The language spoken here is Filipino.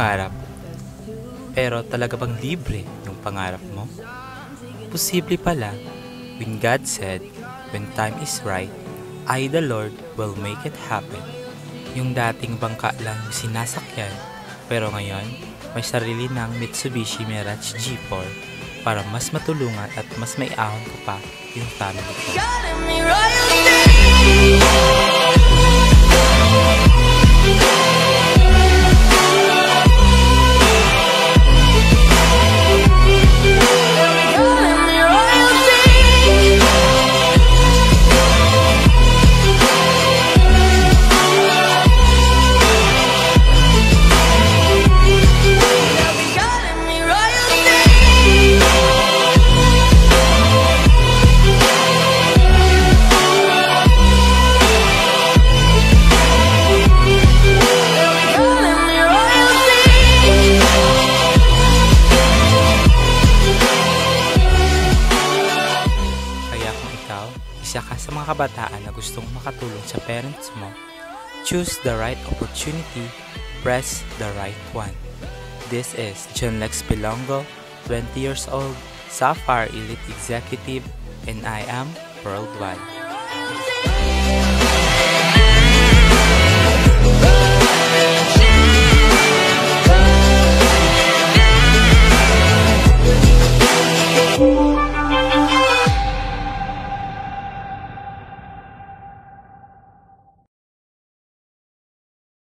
mangarap. Pero talaga bang libre yung pangarap mo? Posible pala, when God said, when time is right, I the Lord will make it happen. Yung dating bangka lang yung sinasakyan, pero ngayon, may sarili ng Mitsubishi Mirage G4 para mas matulungan at mas maiahon ko pa yung family ko. Isa ka sa mga kabataan na gustong makatulong sa parents mo, choose the right opportunity, press the right one. This is John Lex Pilongo, 20 years old, Sapphire Elite Executive, and I am worldwide.